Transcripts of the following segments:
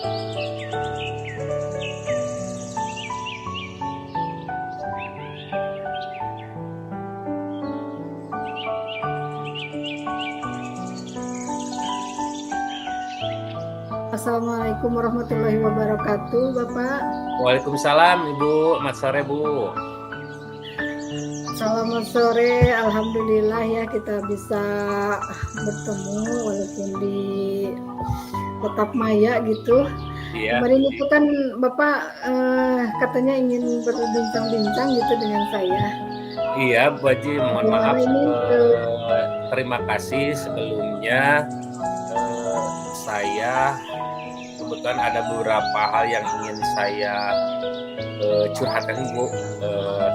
Assalamualaikum warahmatullahi wabarakatuh, Bapak. Waalaikumsalam Ibu, selamat sore Bu. Selamat sore, alhamdulillah ya kita bisa bertemu walaupun di tetap maya gitu. Iya. Kemarin itu kan Bapak katanya ingin berbincang-bincang gitu dengan saya. Iya Bu Haji, mohon maaf. Terima kasih sebelumnya. Saya kebetulan ada beberapa hal yang ingin saya curhatkan Bu,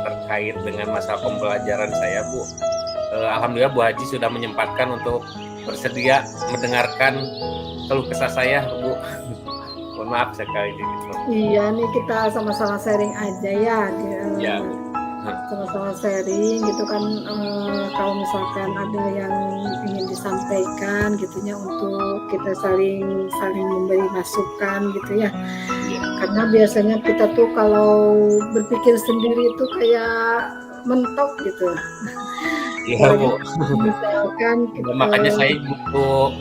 terkait dengan masa pembelajaran saya Bu. Alhamdulillah Bu Haji sudah menyempatkan untuk bersedia mendengarkan keluh kesah saya Bu. Mohon maaf sekali gitu. Iya nih kita sama-sama sharing aja ya. Iya. Sama-sama sharing gitu kan, kalau misalkan ada yang ingin disampaikan gitunya untuk kita saling memberi masukan gitu ya. Karena biasanya kita tuh kalau berpikir sendiri itu kayak mentok gitu. Iya Bu. Misalkan kita, makanya saya butuh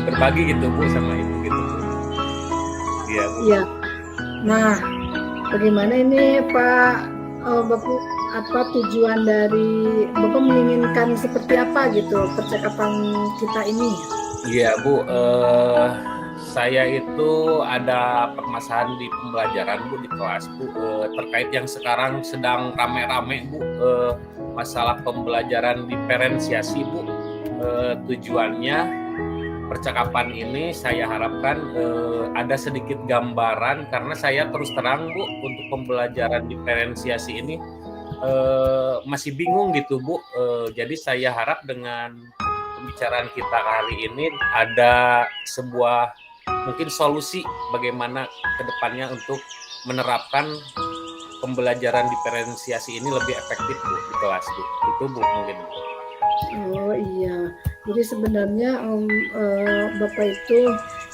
berbagi gitu Bu sama Ibu gitu Bu. Iya Bu. Iya. Nah, bagaimana ini Pak Bapak, apa tujuan dari Bapak menginginkan seperti apa gitu percakapan kita ini? Iya Bu, saya itu ada permasalahan di pembelajaran Bu, di kelas Bu, terkait yang sekarang sedang rame-rame Bu, masalah pembelajaran diferensiasi Bu. Tujuannya percakapan ini saya harapkan ada sedikit gambaran, karena saya terus terang Bu untuk pembelajaran diferensiasi ini masih bingung gitu Bu. Jadi saya harap dengan pembicaraan kita kali ini ada sebuah mungkin solusi bagaimana kedepannya untuk menerapkan pembelajaran diferensiasi ini lebih efektif Bu di kelas Bu. Itu Bu mungkin. Oh iya, jadi sebenarnya Bapak itu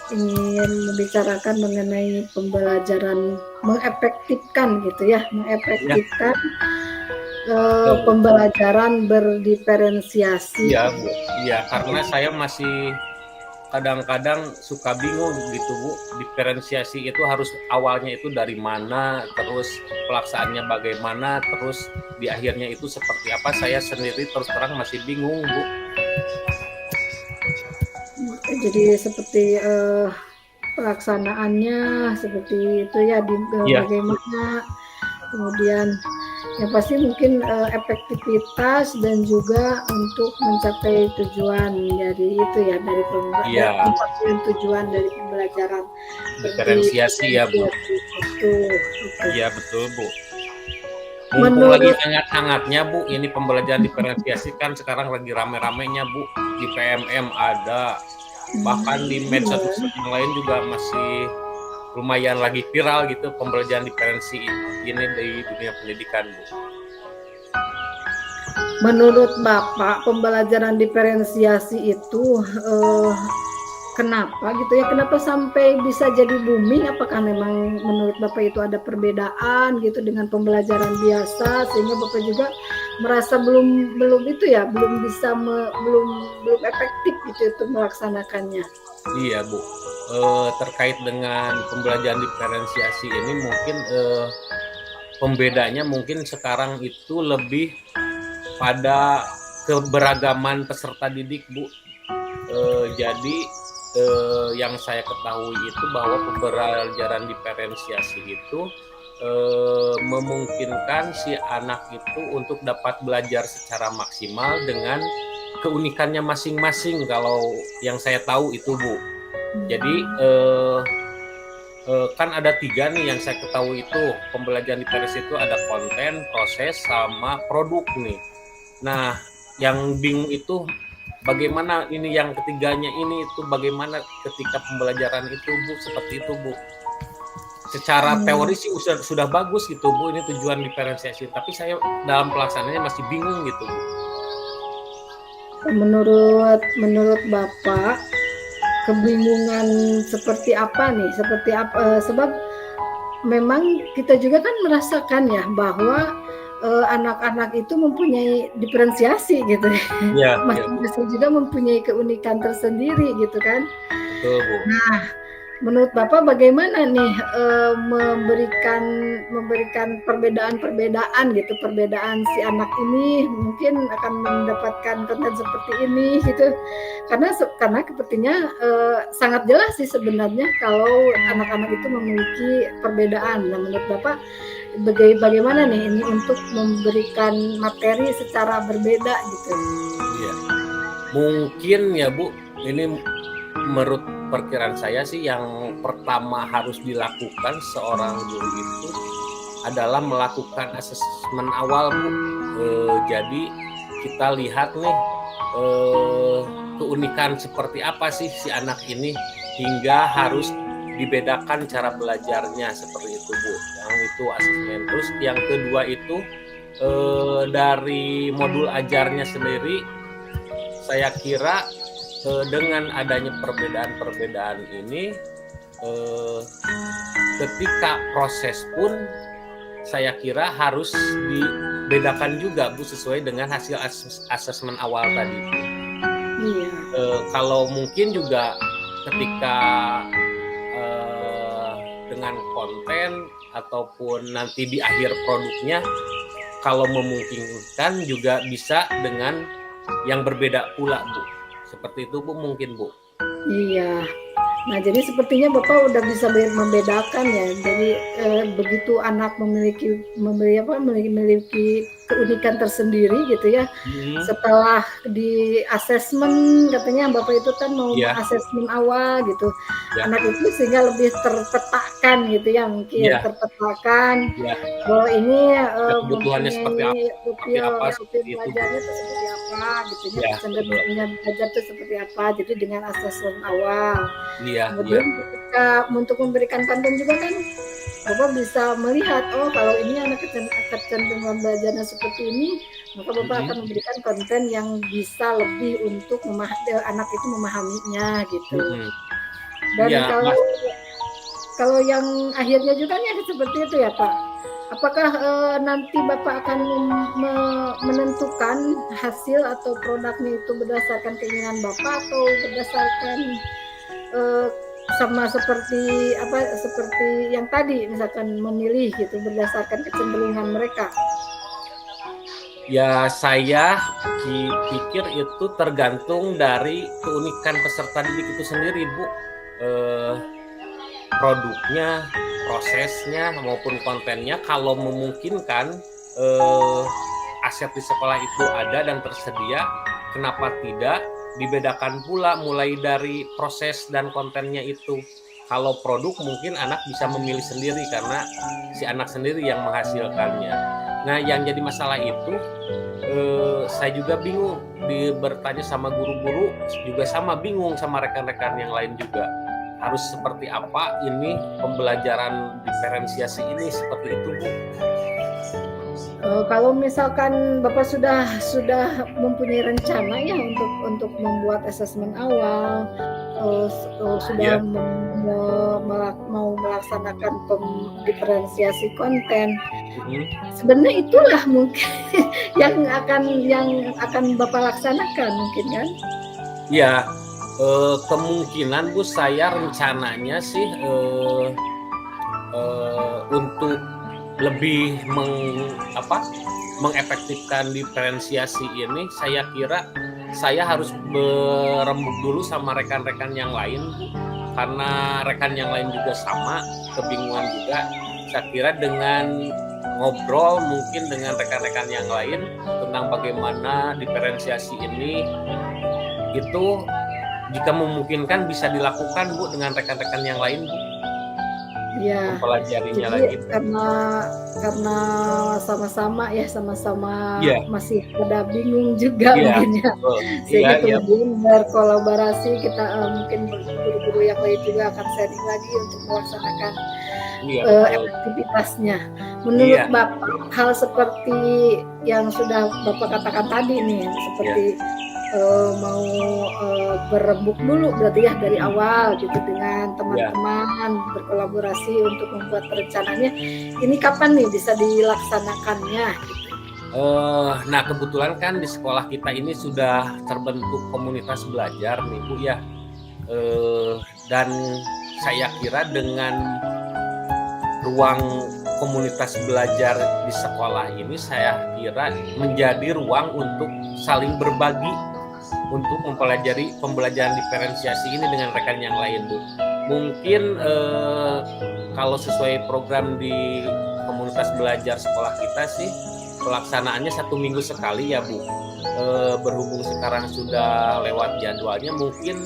ingin membicarakan mengenai pembelajaran mengefektifkan gitu ya, mengefektifkan pembelajaran berdiferensiasi. Iya Bu, iya karena saya masih kadang-kadang suka bingung gitu Bu, diferensiasi itu harus awalnya itu dari mana, terus pelaksanaannya bagaimana, terus di akhirnya itu seperti apa, saya sendiri terus terang masih bingung Bu. Jadi seperti pelaksanaannya seperti itu ya, bagaimana, kemudian yang pasti mungkin efektivitas dan juga untuk mencapai tujuan dari itu ya, dari pembelajaran, tujuan dari pembelajaran diferensiasi ya Bu. Iya betul Bu. Mumpung lagi hangat-hangatnya Bu, ini pembelajaran diferensiasi kan sekarang lagi rame-ramenya Bu, di PMM ada, bahkan di medsos yang lain juga masih lumayan lagi viral gitu pembelajaran diferensi ini di dunia pendidikan Bu. Menurut Bapak pembelajaran diferensiasi itu kenapa gitu ya? Kenapa sampai bisa jadi booming? Apakah memang menurut Bapak itu ada perbedaan gitu dengan pembelajaran biasa sehingga Bapak juga merasa belum itu ya, belum bisa belum efektif gitu itu melaksanakannya? Iya Bu. Terkait dengan pembelajaran diferensiasi ini mungkin pembedanya mungkin sekarang itu lebih pada keberagaman peserta didik Bu. Jadi yang saya ketahui itu bahwa pembelajaran diferensiasi itu memungkinkan si anak itu untuk dapat belajar secara maksimal dengan keunikannya masing-masing, kalau yang saya tahu itu Bu. Jadi kan ada 3 nih yang saya ketahui itu pembelajaran diferensiasi itu ada konten, proses, sama produk nih. Nah yang bingung itu bagaimana ini yang ketiganya ini itu bagaimana ketika pembelajaran itu Bu, seperti itu Bu. Secara teori sih sudah bagus gitu Bu, ini tujuan diferensiasi, tapi saya dalam pelaksanaannya masih bingung gitu Bu. Menurut Bapak, kebingungan seperti apa nih, seperti apa, sebab memang kita juga kan merasakan ya bahwa anak-anak itu mempunyai diferensiasi gitu ya. Iya, iya, Bu. Masing-masing juga mempunyai keunikan tersendiri gitu kan. Betul, Bu. Nah, menurut Bapak bagaimana nih memberikan perbedaan-perbedaan gitu, perbedaan si anak ini mungkin akan mendapatkan konten seperti ini gitu. Karena sepertinya sangat jelas sih sebenarnya kalau anak-anak itu memiliki perbedaan. Nah, menurut Bapak bagaimana nih ini untuk memberikan materi secara berbeda gitu? Iya. Mungkin ya Bu, ini menurut perkiraan saya sih yang pertama harus dilakukan seorang guru itu adalah melakukan asesmen awal Bu. Jadi kita lihat nih keunikan seperti apa sih si anak ini hingga harus dibedakan cara belajarnya seperti itu Bu. Yang itu asesmen. Terus yang kedua itu dari modul ajarnya sendiri, saya kira dengan adanya perbedaan-perbedaan ini, ketika proses pun saya kira harus dibedakan juga Bu sesuai dengan hasil asesmen awal tadi. Iya. Kalau mungkin juga ketika dengan konten ataupun nanti di akhir produknya, kalau memungkinkan juga bisa dengan yang berbeda pula Bu. Seperti itu Bu mungkin Bu. Iya. Nah, jadi sepertinya Bapak udah bisa membedakan ya. Jadi begitu anak memiliki keunikan tersendiri gitu ya. Setelah di asesmen katanya Bapak itu kan mau asesmen awal gitu. Anak itu sehingga lebih terpetakan gitu ya, mungkin terpetakan bahwa ini kebutuhannya seperti apa, profil belajarnya itu seperti apa gitu ya, kecenderungan belajar itu seperti apa. Jadi dengan asesmen awal. Kemudian ketika untuk memberikan konten juga kan Bapak bisa melihat, oh kalau ini anak kecenderungan belajarnya seperti ini, maka Bapak akan memberikan konten yang bisa lebih untuk anak itu memahaminya gitu. Dan kalau yang akhirnya juga nih seperti itu ya Pak. Apakah nanti Bapak akan menentukan hasil atau produknya itu berdasarkan keinginan Bapak atau berdasarkan sama seperti yang tadi misalkan memilih gitu berdasarkan kecenderungan mereka? Ya saya pikir itu tergantung dari keunikan peserta didik itu sendiri Bu. Produknya, prosesnya maupun kontennya kalau memungkinkan aset di sekolah itu ada dan tersedia, kenapa tidak dibedakan pula mulai dari proses dan kontennya itu. Kalau produk mungkin anak bisa memilih sendiri karena si anak sendiri yang menghasilkannya. Nah yang jadi masalah itu saya juga bingung bertanya sama guru-guru, juga sama bingung sama rekan-rekan yang lain juga. Harus seperti apa ini pembelajaran diferensiasi ini seperti itu Bu. Kalau misalkan Bapak sudah mempunyai rencana ya untuk membuat asesmen awal, sudah mau melaksanakan diferensiasi konten, sebenarnya itulah mungkin yang akan Bapak laksanakan mungkin kan? Ya, kemungkinan Bu saya rencananya sih untuk lebih mengefektifkan diferensiasi ini, saya kira saya harus berembuk dulu sama rekan-rekan yang lain Bu. Karena rekan yang lain juga sama kebingungan juga. Saya kira dengan ngobrol mungkin dengan rekan-rekan yang lain tentang bagaimana diferensiasi ini itu jika memungkinkan bisa dilakukan Bu dengan rekan-rekan yang lain Bu. Ya, mempelajarinya jadi lagi. karena sama-sama masih pada bingung juga mungkin ya. Sehingga kemudian berkolaborasi kita mungkin guru-guru yang lain juga akan sharing lagi untuk melaksanakan aktivitasnya. Menurut Bapak hal seperti yang sudah Bapak katakan tadi nih, seperti mau berembuk dulu berarti ya dari awal gitu dengan Ya. teman-teman berkolaborasi untuk membuat perencanaannya. Ini kapan nih bisa dilaksanakannya? Gitu. Nah kebetulan kan di sekolah kita ini sudah terbentuk komunitas belajar nih Bu ya. Dan saya kira dengan ruang komunitas belajar di sekolah ini saya kira menjadi ruang untuk saling berbagi untuk mempelajari pembelajaran diferensiasi ini dengan rekan yang lain Bu. Mungkin kalau sesuai program di komunitas belajar sekolah kita sih pelaksanaannya 1 minggu sekali ya Bu. Berhubung sekarang sudah lewat jadwalnya, mungkin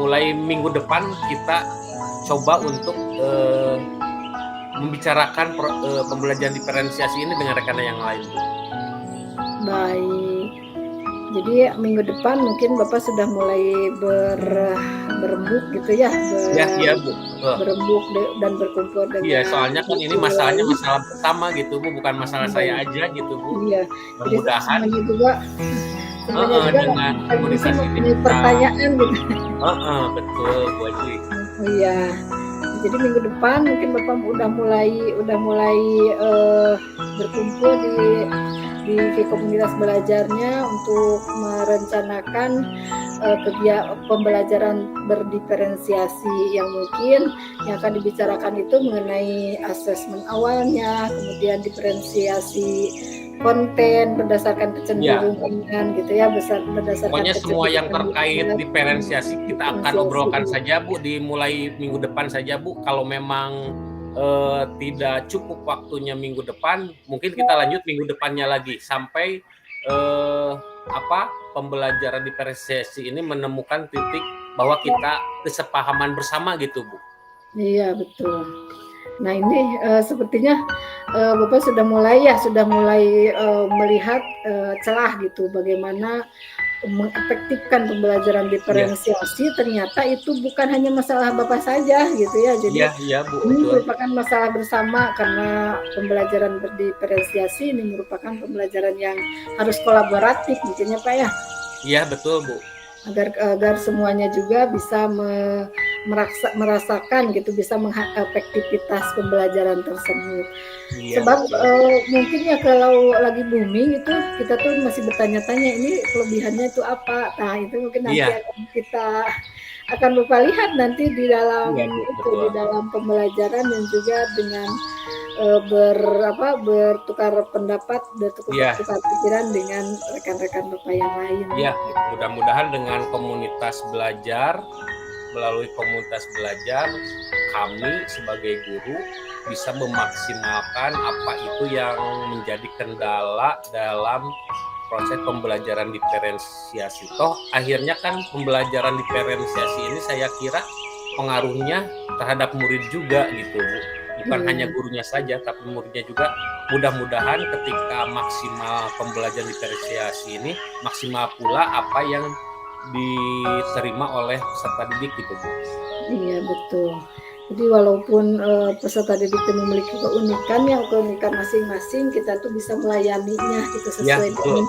mulai minggu depan kita coba untuk membicarakan pembelajaran diferensiasi ini dengan rekan yang lain Bu. Baik. Jadi minggu depan mungkin Bapak sudah mulai berembuk gitu ya, Iya Bu. berembuk dan berkumpul dengan. Iya, soalnya kan ini masalahnya masalah bersama gitu Bu, bukan masalah saya aja gitu Bu. Iya. Jadi Mudah-mudahan semuanya juga dengan komunitas ini mempunyai pertanyaan gitu. Betul Bu Haji. Iya. Jadi minggu depan mungkin Bapak udah mulai berkumpul di komunitas belajarnya untuk merencanakan kegiatan pembelajaran berdiferensiasi yang mungkin yang akan dibicarakan itu mengenai asesmen awalnya, kemudian diferensiasi konten berdasarkan kecenderungan gitu ya, berdasarkan pokoknya semua yang terkait diferensiasi kita akan obrolkan saja Bu, dimulai minggu depan saja Bu. Kalau memang tidak cukup waktunya minggu depan, mungkin kita lanjut minggu depannya lagi sampai pembelajaran diferensiasi ini menemukan titik bahwa kita kesepahaman bersama gitu Bu. Iya betul. Nah ini sepertinya Bapak sudah mulai melihat celah gitu bagaimana mengefektifkan pembelajaran diferensiasi. Ternyata itu bukan hanya masalah Bapak saja gitu ya. Jadi Bu, ini merupakan masalah bersama karena pembelajaran berdiferensiasi ini merupakan pembelajaran yang harus kolaboratif mungkin ya Pak ya. Iya betul Bu. Agar semuanya juga bisa merasakan gitu, bisa mengefektivitas pembelajaran tersebut. Iya, sebab mungkin ya kalau lagi booming itu kita tuh masih bertanya-tanya ini kelebihannya itu apa. Nah itu mungkin nanti kita akan lupa lihat nanti di dalam di dalam pembelajaran dan juga dengan bertukar pendapat, bertukar pikiran dengan rekan-rekan Bapak yang lain. Iya, mudah-mudahan dengan komunitas belajar, melalui komunitas belajar, kami sebagai guru bisa memaksimalkan apa itu yang menjadi kendala dalam proses pembelajaran diferensiasi. Toh akhirnya kan pembelajaran diferensiasi ini saya kira pengaruhnya terhadap murid juga gitu Bu. Bukan hanya gurunya saja, tapi muridnya juga. Mudah-mudahan ketika maksimal pembelajaran diferensiasi ini, maksimal pula apa yang diterima oleh peserta didik gitu Bu. Iya betul. Jadi walaupun peserta didik itu memiliki keunikan masing-masing, kita tuh bisa melayaninya gitu sesuai dengan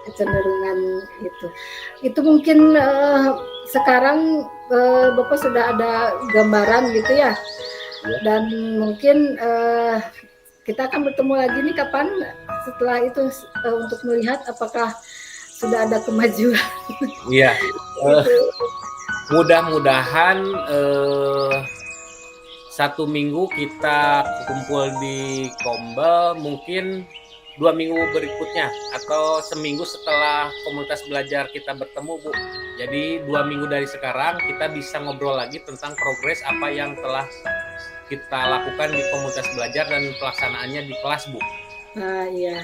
kecenderungan itu. Itu mungkin sekarang Bapak sudah ada gambaran gitu ya. Dan mungkin kita akan bertemu lagi nih kapan setelah itu untuk melihat apakah sudah ada kemajuan. Iya. Mudah-mudahan 1 minggu kita kumpul di Kombel, mungkin 2 minggu berikutnya atau seminggu setelah komunitas belajar kita bertemu Bu. Jadi 2 minggu dari sekarang kita bisa ngobrol lagi tentang progres apa yang telah kita lakukan di komunitas belajar dan pelaksanaannya di kelas Bu. Nah iya,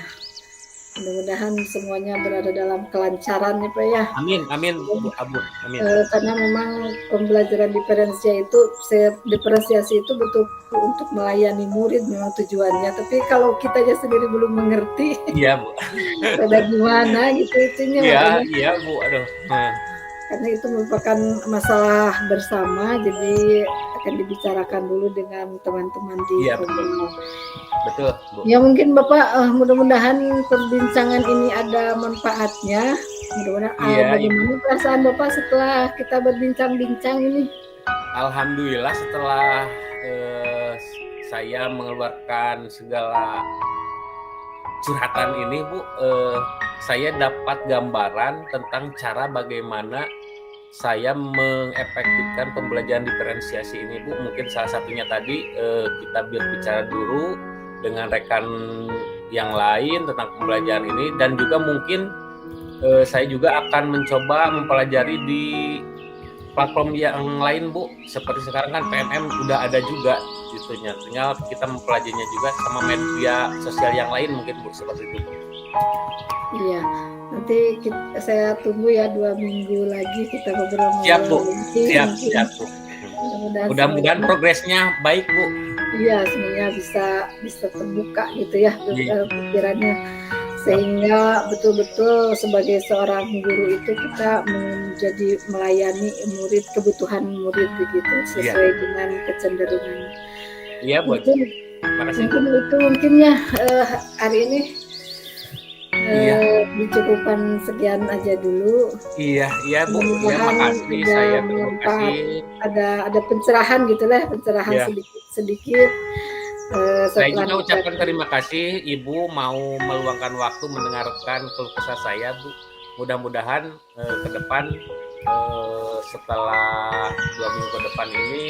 mudah-mudahan semuanya berada dalam kelancaran ya Pak ya. Amin Bu Abu. Amin. Karena memang pembelajaran diferensiasi itu betul untuk melayani murid memang tujuannya. Tapi kalau kita aja sendiri belum mengerti, iya Bu. ada gimana gitu itunya. Iya Bu. Aduh. karena itu merupakan masalah bersama, jadi akan dibicarakan dulu dengan teman-teman di Iya, betul. komunitas. Betul, Bu. Ya mungkin Bapak mudah-mudahan perbincangan ini ada manfaatnya. Mudah-mudahan Iya, Ibu. bagaimana perasaan Bapak setelah kita berbincang-bincang ini? Alhamdulillah setelah saya mengeluarkan segala curhatan ini, Bu, saya dapat gambaran tentang cara bagaimana saya mengefektifkan pembelajaran diferensiasi ini, Bu. Mungkin salah satunya tadi kita berbicara dulu dengan rekan yang lain tentang pembelajaran ini, dan juga mungkin saya juga akan mencoba mempelajari di platform yang lain, Bu. Seperti sekarang kan PMM udah ada juga gitunya. Tinggal kita mempelajarinya juga sama media sosial yang lain mungkin, Bu, seperti itu. Iya, nanti saya tunggu ya 2 minggu lagi kita ngobrol. Siap, Bu. Siap, Bu. Mudah-mudahan progresnya baik, Bu. Iya, semuanya bisa terbuka gitu ya pikirannya, sehingga betul-betul sebagai seorang guru itu kita menjadi melayani murid, kebutuhan murid begitu sesuai dengan kecenderungan. Iya, Bu. Mungkin ya hari ini dicukupkan sekian aja dulu. Iya, Bu. Ya, makasih. Saya terima kasih. Ada pencerahan gitulah, pencerahan sedikit. Saya juga ucapkan terima kasih Ibu mau meluangkan waktu mendengarkan keluh kesah saya, Bu. Mudah-mudahan ke depan setelah 2 minggu ke depan ini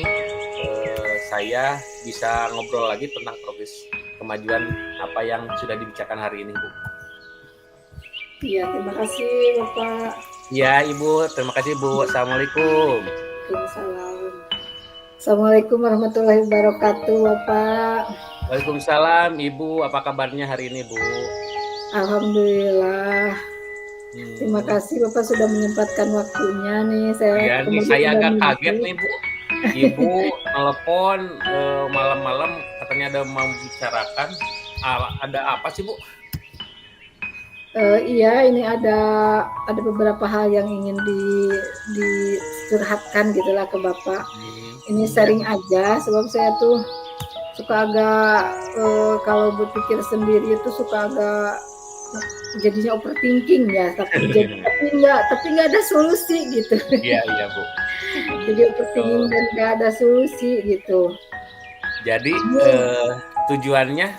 saya bisa ngobrol lagi tentang progres kemajuan apa yang sudah dibicarakan hari ini, Bu. Iya, terima kasih Bapak. Iya, Ibu, terima kasih, Bu. Assalamualaikum. Waalaikumsalam. Assalamualaikum warahmatullahi wabarakatuh, Bapak. Waalaikumsalam, Ibu. Apa kabarnya hari ini, Bu? Alhamdulillah. Terima kasih Bapak sudah menyempatkan waktunya nih. Saya agak kaget nih, Bu. Ibu telepon malam-malam katanya ada mau bicarakan. Ada apa sih, Bu? Iya, ini ada beberapa hal yang ingin dicurhatkan gitulah ke Bapak. Ini sharing aja, sebab saya tuh suka agak kalau berpikir sendiri itu suka agak jadinya overthinking ya, tapi nggak ada solusi gitu. Iya, Bu. Jadi overthinking dan nggak ada solusi gitu. Jadi tujuannya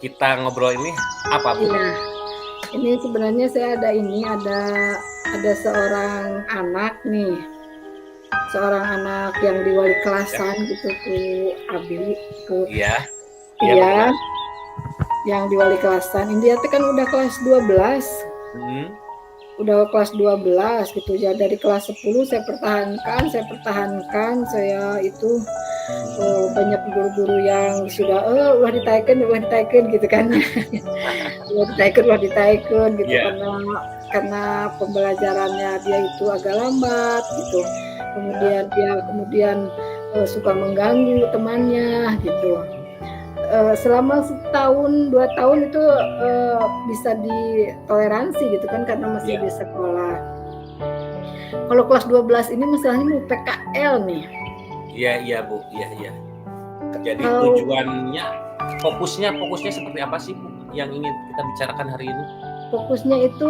kita ngobrol ini apa, Bu? Iya. Ini sebenarnya saya ada seorang anak nih, seorang anak yang di wali kelasan gitu tuh Abi tuh. Iya. Yang di wali kelasan. Dia tuh kan udah kelas 12. Udah kelas 12 gitu ya. Dari kelas 10 saya pertahankan. Saya itu banyak guru-guru yang sudah udah ditaikan gitu kan. udah ditaikan gitu karena pembelajarannya dia itu agak lambat gitu. Kemudian suka mengganggu temannya gitu. Selama 1-2 tahun itu bisa ditoleransi gitu kan karena masih di sekolah. Kalau kelas 12 ini masalahnya mau PKL nih. Iya, Bu. Iya. Jadi tujuannya fokusnya seperti apa sih, Bu, yang ingin kita bicarakan hari ini? Fokusnya itu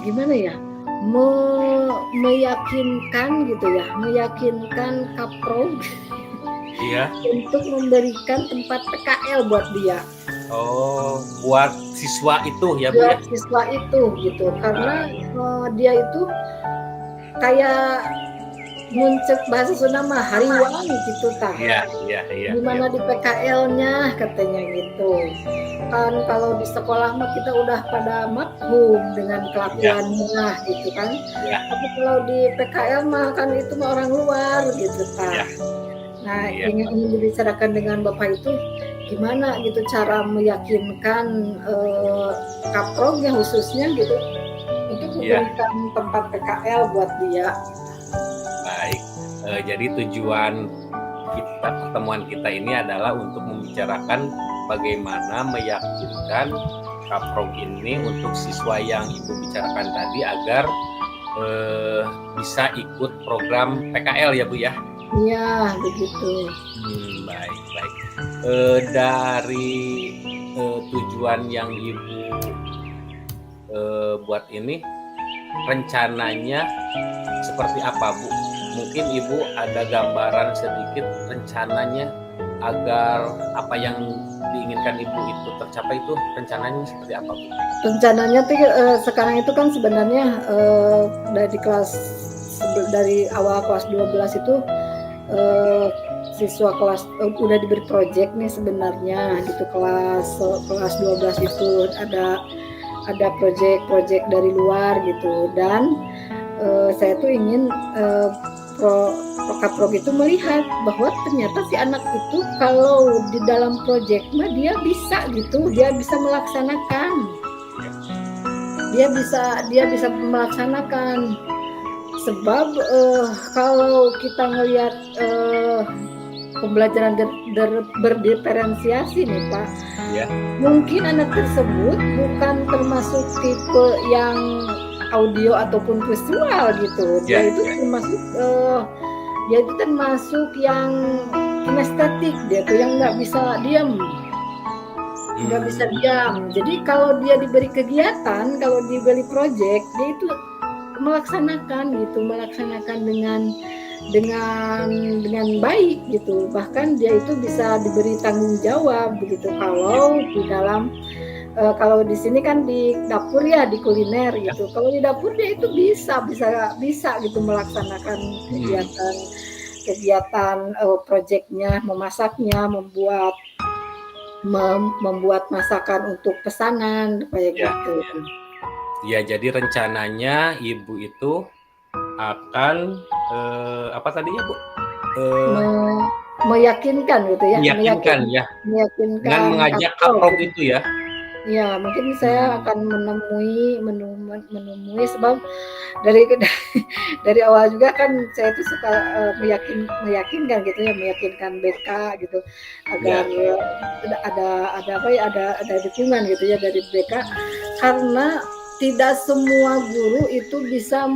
gimana ya? Meyakinkan Kaprod untuk memberikan tempat PKL buat dia. Oh, buat siswa itu ya, Bu? Buat siswa itu gitu, karena dia itu kayak muncul bahasa Sunda mah hariwang gitu tah. Iya. Gimana di PKL-nya katanya gitu. Kan kalau di sekolah mah kita udah pada maklum dengan kelakuannya gitu kan. Tapi kalau di PKL mah kan itu mah orang luar gitu tah. Nah, ingin dibicarakan dengan Bapak itu gimana gitu cara meyakinkan Kaprognya khususnya gitu untuk memberikan tempat PKL buat dia. Baik, jadi tujuan pertemuan kita ini adalah untuk membicarakan bagaimana meyakinkan kaprog ini untuk siswa yang Ibu bicarakan tadi agar bisa ikut program PKL ya Bu ya? Iya, begitu. Baik. Dari tujuan yang Ibu buat ini, rencananya seperti apa Bu? Mungkin Ibu ada gambaran sedikit rencananya agar apa yang diinginkan Ibu itu tercapai, itu rencananya seperti apa Bu? Rencananya tuh sekarang itu kan sebenarnya dari awal kelas 12 itu siswa kelas udah diberi proyek nih sebenarnya gitu. Kelas 12 itu ada proyek dari luar gitu, dan saya tuh ingin Kaprog itu melihat bahwa ternyata si anak itu kalau di dalam proyek mah dia bisa gitu, dia bisa melaksanakan, dia bisa melaksanakan. Sebab kalau kita ngelihat pembelajaran berdiferensiasi nih Pak, mungkin anak tersebut bukan termasuk tipe yang audio ataupun visual gitu. Dia itu termasuk yang kinestetik, dia tuh yang nggak bisa diam. Jadi kalau dia diberi kegiatan, kalau diberi proyek, dia itu melaksanakan dengan baik gitu. Bahkan dia itu bisa diberi tanggung jawab begitu. Kalau di dalam kalau di sini kan di dapur ya, di kuliner gitu. Kalau di dapur dia itu bisa gitu melaksanakan kegiatan proyeknya, memasaknya, membuat masakan untuk pesanan kayak gitu. Ya, jadi rencananya Ibu itu akan apa tadi ya Bu? Meyakinkan gitu ya. Meyakinkan dengan mengajak kaprog itu ya. Ya, mungkin saya akan menemui sebab dari awal juga kan saya itu suka meyakinkan gitu ya, meyakinkan BK gitu agar ada dukungan gitu ya dari BK, karena tidak semua guru itu bisa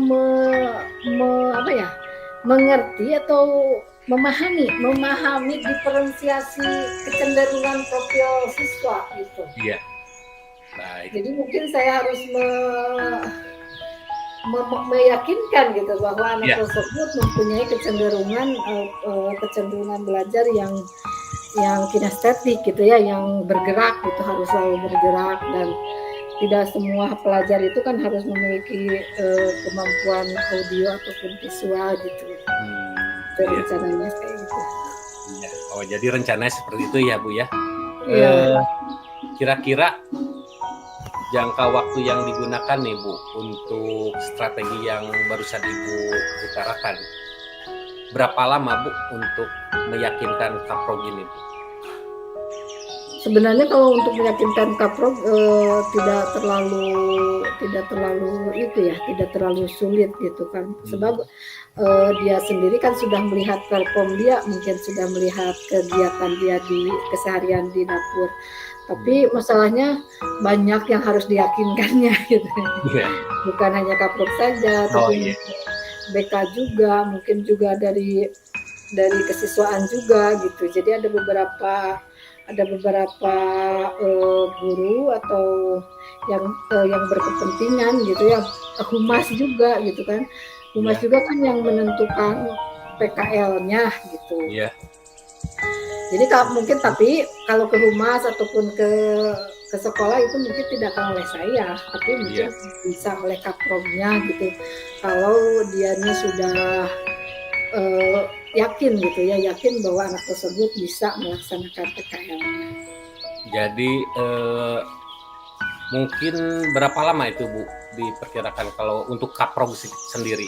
mengerti atau memahami diferensiasi kecenderungan profil siswa gitu. Iya. Baik. Jadi mungkin saya harus meyakinkan gitu bahwa anak tersebut mempunyai kecenderungan belajar yang kinestetik gitu ya, yang bergerak gitu, harus selalu bergerak, dan tidak semua pelajar itu kan harus memiliki kemampuan audio ataupun visual gitu. Rencananya kayak gitu. Ya. Oh, jadi rencananya seperti itu ya Bu ya. Kira-kira jangka waktu yang digunakan nih Bu untuk strategi yang barusan Ibu utarakan, berapa lama Bu untuk meyakinkan kaprog ini Bu? Sebenarnya kalau untuk meyakinkan kaprog tidak terlalu sulit gitu kan, sebab dia sendiri kan sudah melihat perform dia, mungkin sudah melihat kegiatan dia di keseharian di dapur. Tapi masalahnya banyak yang harus diyakinkannya gitu. Bukan hanya kaprog saja, tapi BK juga, mungkin juga dari kesiswaan juga gitu. Jadi ada beberapa guru atau yang berkepentingan gitu ya, humas juga gitu kan. Humas juga kan yang menentukan PKL-nya gitu. Jadi tapi kalau ke humas ataupun ke sekolah itu mungkin tidak akan oleh saya, tapi mungkin bisa oleh kaprognya gitu. Kalau dianya sudah yakin bahwa anak tersebut bisa melaksanakan PKL-nya. Jadi mungkin berapa lama itu Bu diperkirakan kalau untuk kaprog sendiri?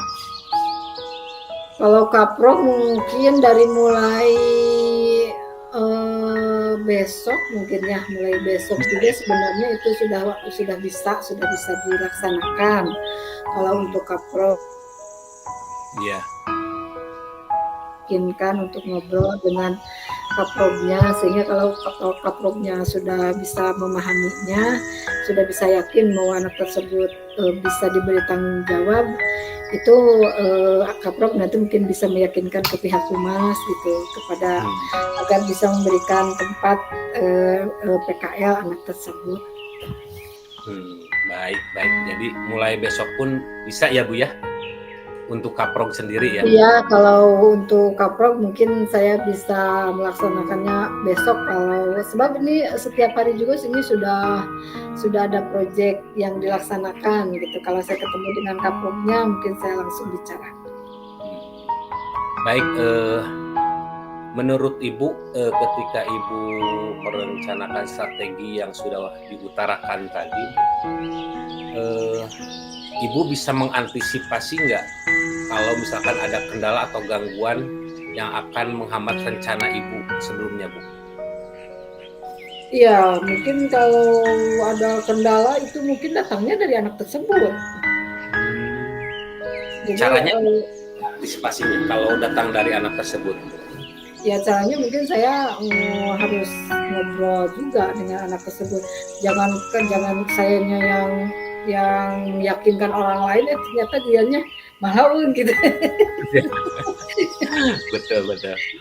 Kalau kaprog mungkin dari mulai besok mungkin ya, mulai besok juga sebenarnya itu sudah bisa dilaksanakan kalau untuk kaprog. Iya. meyakinkan untuk ngobrol dengan kaprobnya, sehingga kalau kaprobnya sudah bisa memahaminya, sudah bisa yakin bahwa anak tersebut bisa diberi tanggung jawab, itu kaprob nanti mungkin bisa meyakinkan ke pihak humas gitu kepada agar bisa memberikan tempat PKL anak tersebut. Baik. Jadi mulai besok pun bisa ya Bu ya, untuk kaprog sendiri ya? Iya, kalau untuk kaprog mungkin saya bisa melaksanakannya besok, kalau sebab ini setiap hari juga sini sudah ada proyek yang dilaksanakan gitu. Kalau saya ketemu dengan kaprognya mungkin saya langsung bicara. Baik, menurut Ibu ketika Ibu merencanakan strategi yang sudah diutarakan tadi, Ibu bisa mengantisipasi nggak kalau misalkan ada kendala atau gangguan yang akan menghambat rencana Ibu sebelumnya, Bu? Iya, mungkin kalau ada kendala itu mungkin datangnya dari anak tersebut. Jadi, caranya antisipasinya kalau datang dari anak tersebut? Ya caranya mungkin saya harus ngobrol juga dengan anak tersebut. Jangan sayanya yang meyakinkan orang lain, ternyata dianya malah gitu. Betul.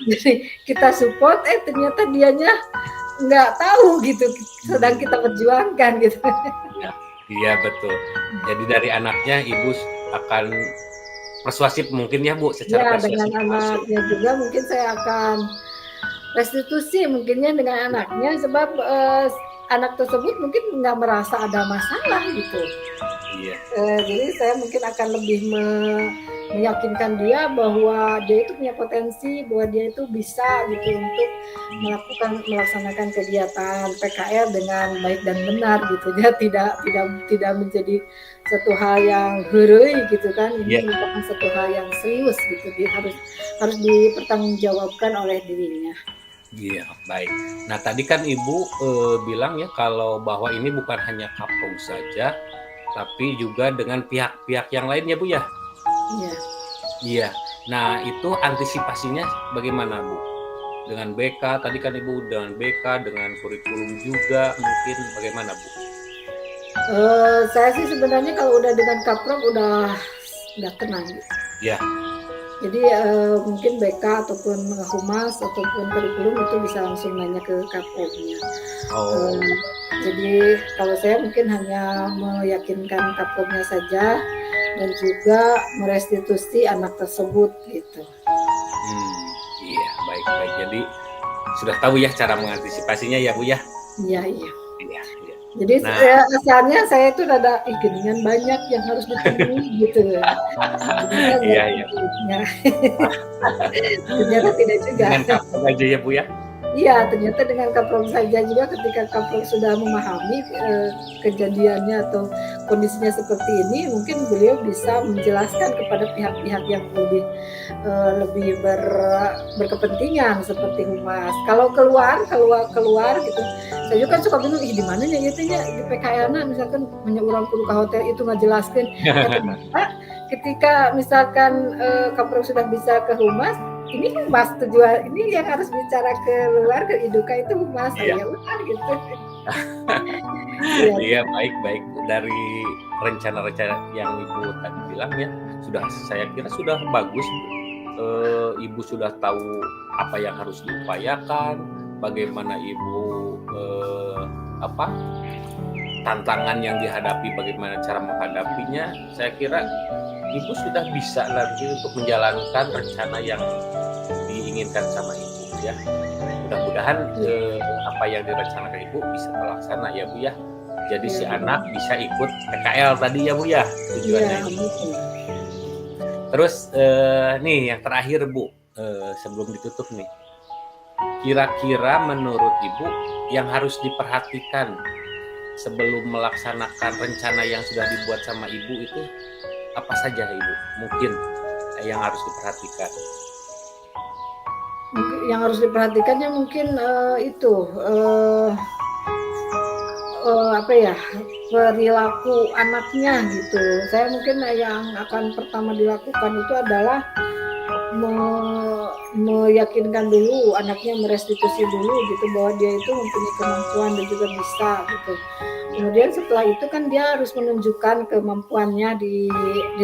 Jadi kita support, ternyata dianya nggak tahu gitu, sedang kita perjuangkan gitu. Iya betul. Jadi dari anaknya Ibu akan persuasif mungkin ya Bu, secara persuasif. Dengan anaknya juga mungkin saya akan restitusi mungkinnya dengan anaknya, sebab anak tersebut mungkin nggak merasa ada masalah gitu. Iya. Jadi saya mungkin akan lebih meyakinkan dia bahwa dia itu punya potensi, bahwa dia itu bisa gitu untuk melaksanakan kegiatan PKL dengan baik dan benar gitu. Dia tidak menjadi satu hal yang heureuy gitu kan. Ini merupakan satu hal yang serius gitu. Dia harus dipertanggungjawabkan oleh dirinya. Iya, baik. Nah, tadi kan Ibu bilang ya kalau bahwa ini bukan hanya kaprog saja, tapi juga dengan pihak-pihak yang lain ya Bu ya? Iya. Nah, itu antisipasinya bagaimana Bu? Dengan BK, tadi kan Ibu dengan BK, dengan kurikulum juga, mungkin bagaimana Bu? Saya sih sebenarnya kalau udah dengan kaprog udah tenang. Ya. Jadi mungkin BK ataupun humas ataupun kurikulum itu bisa langsung nanya ke kaprognya. Jadi kalau saya mungkin hanya meyakinkan kaprognya saja dan juga merestitusi anak tersebut gitu. Iya, baik. Jadi sudah tahu ya cara mengantisipasinya ya Bu ya? Iya. Jadi asalnya saya itu rada geningan banyak yang harus dipenuhi gitu. Iya. Ternyata tidak juga. Dengan kaprog aja ya Bu ya? Iya, ternyata dengan kaprog saja juga, ketika kaprog sudah memahami kejadiannya atau kondisinya seperti ini, mungkin beliau bisa menjelaskan kepada pihak-pihak yang lebih berkepentingan seperti humas. Kalau keluar gitu, saya juga kan suka bingung, di mana nih gitu ya di PKL-na misalkan hanya orang kudu ke hotel itu ngajelaskeun. Ketika misalkan kaprog sudah bisa ke humas, ini humas tujuan, ini yang harus bicara keluar ke Iduka itu humas, ya udah gitu. Iya, baik. Dari rencana-rencana yang Ibu tadi bilang ya, saya kira sudah bagus. Ibu sudah tahu apa yang harus diupayakan, bagaimana Ibu tantangan yang dihadapi, bagaimana cara menghadapinya. Saya kira Ibu sudah bisa nanti untuk menjalankan rencana yang diinginkan sama Ibu ya. Mudah-mudahan apa yang direncanakan Ibu bisa terlaksana ya Bu ya. Jadi si anak bisa ikut PKL tadi ya Bu ya, tujuannya ini. Terus nih yang terakhir Bu, sebelum ditutup nih, kira-kira menurut Ibu yang harus diperhatikan sebelum melaksanakan rencana yang sudah dibuat sama Ibu itu apa saja Ibu? Mungkin yang harus diperhatikan. Yang harus diperhatikannya mungkin perilaku anaknya gitu. Saya mungkin yang akan pertama dilakukan itu adalah meyakinkan dulu anaknya, merestitusi dulu gitu bahwa dia itu mempunyai kemampuan dan juga bisa gitu. Kemudian setelah itu kan dia harus menunjukkan kemampuannya di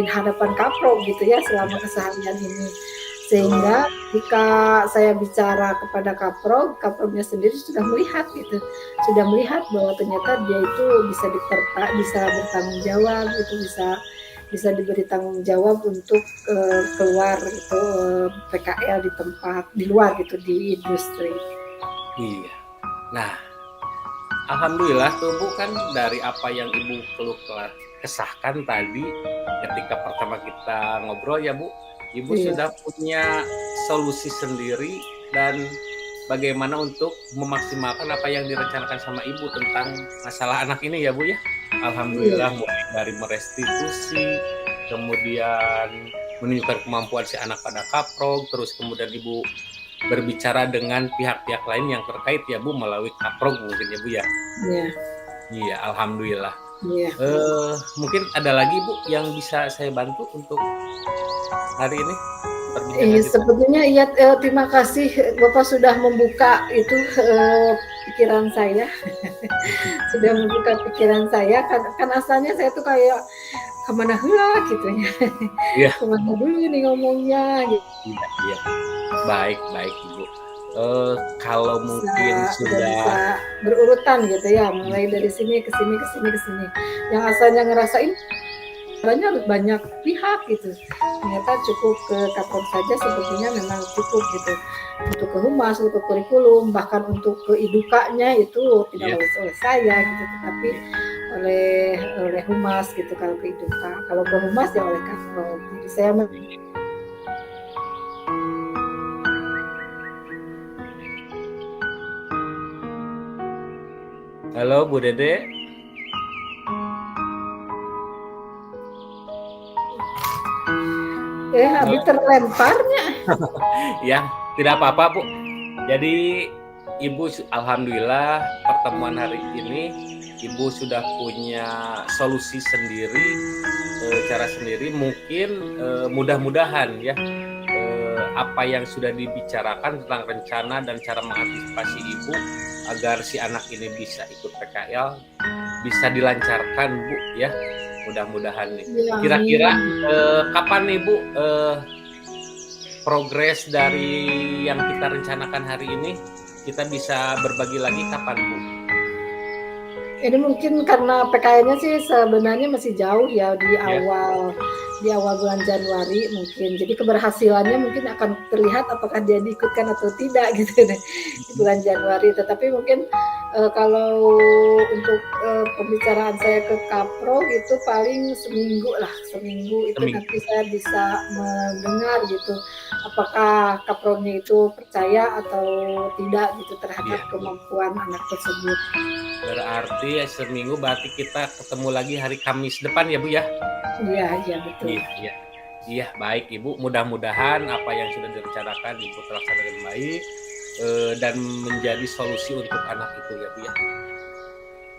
hadapan kaprok gitu ya selama keseharian ini. Sehingga jika saya bicara kepada kaproknya sendiri sudah melihat gitu, sudah melihat bahwa ternyata dia itu bisa bertanggung jawab gitu, bisa diberi tanggung jawab untuk keluar itu PKL di tempat di luar gitu di industri. Iya. Nah, alhamdulillah tuh Bu, kan dari apa yang Ibu kesahkan tadi ketika pertama kita ngobrol ya Bu, Ibu sudah punya solusi sendiri dan bagaimana untuk memaksimalkan apa yang direncanakan sama Ibu tentang masalah anak ini ya Bu ya. Alhamdulillah mulai dari merestitusi, kemudian menunjukkan kemampuan si anak pada kaprok, terus kemudian Ibu berbicara dengan pihak-pihak lain yang terkait ya Bu melalui kaprok mungkin ya Bu ya. Iya. Iya, alhamdulillah. Iya. Mungkin ada lagi Bu yang bisa saya bantu untuk hari ini? Sebetulnya ya terima kasih Bapak sudah membuka itu pikiran saya. Sudah membuka pikiran saya kan asalnya saya tuh kayak kemana hula gitu ya. Iya. Kemana dulu nih ngomongnya gitu. Iya. Baik Ibu. Kalau mungkin sudah bisa berurutan gitu ya, mulai dari sini ke sini ke sini ke sini. Yang asalnya ngerasain harus banyak pihak gitu, ternyata cukup ke kaprok saja sebetulnya memang cukup gitu, untuk ke humas, untuk ke kurikulum, bahkan untuk ke idukanya itu tidak oleh saya gitu, tetapi oleh humas gitu kalau ke iduka, kalau ke humas ya oleh kaprok. Jadi saya Halo Bu Dede. habis terlemparnya. Ya, tidak apa-apa Bu. Jadi Ibu alhamdulillah pertemuan hari ini Ibu sudah punya solusi sendiri, cara sendiri. Mungkin mudah-mudahan ya apa yang sudah dibicarakan tentang rencana dan cara mengantisipasi Ibu agar si anak ini bisa ikut PKL bisa dilancarkan Bu ya. Mudah-mudahan nih. Kira-kira kapan nih Bu progres dari yang kita rencanakan hari ini kita bisa berbagi lagi kapan Bu? Ini mungkin karena PKL-nya sih sebenarnya masih jauh ya di awal bulan Januari mungkin. Jadi keberhasilannya mungkin akan terlihat apakah dia diikutkan atau tidak gitu di bulan Januari. Tetapi mungkin kalau untuk pembicaraan saya ke Kapro itu paling seminggu itu nanti saya bisa mendengar gitu apakah Kapronya itu percaya atau tidak gitu terhadap kemampuan anak tersebut. Berarti seminggu berarti kita ketemu lagi hari Kamis depan ya Bu ya? Iya betul. Iya baik Ibu, mudah-mudahan apa yang sudah direncanakan Ibu terlaksana dengan baik dan menjadi solusi untuk anak itu ya Bu ya.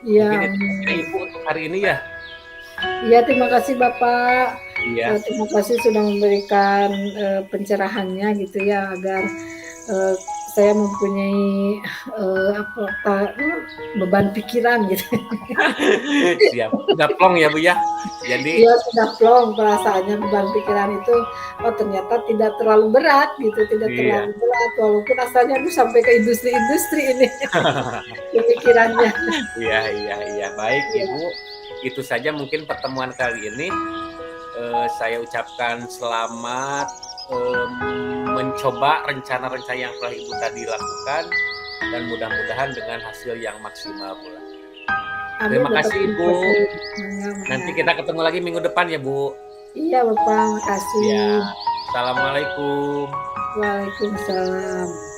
Iya. Mungkin Ibu untuk hari ini ya. Iya terima kasih Bapak. Iya. Terima kasih sudah memberikan pencerahannya gitu ya agar saya mempunyai beban pikiran gitu. Siap, sudah plong ya Bu ya. Jadi iya sudah plong perasaannya, beban pikiran itu ternyata tidak terlalu berat gitu, terlalu berat walaupun asalnya sampai ke industri ini pemikirannya. Iya baik Ibu. Itu saja mungkin pertemuan kali ini. Saya ucapkan selamat mencoba rencana-rencana yang telah Ibu tadi lakukan dan mudah-mudahan dengan hasil yang maksimal pula. Terima kasih Ibu. Nanti kita ketemu lagi minggu depan ya Bu. Iya Bapak, makasih. Ya. Assalamualaikum. Waalaikumsalam.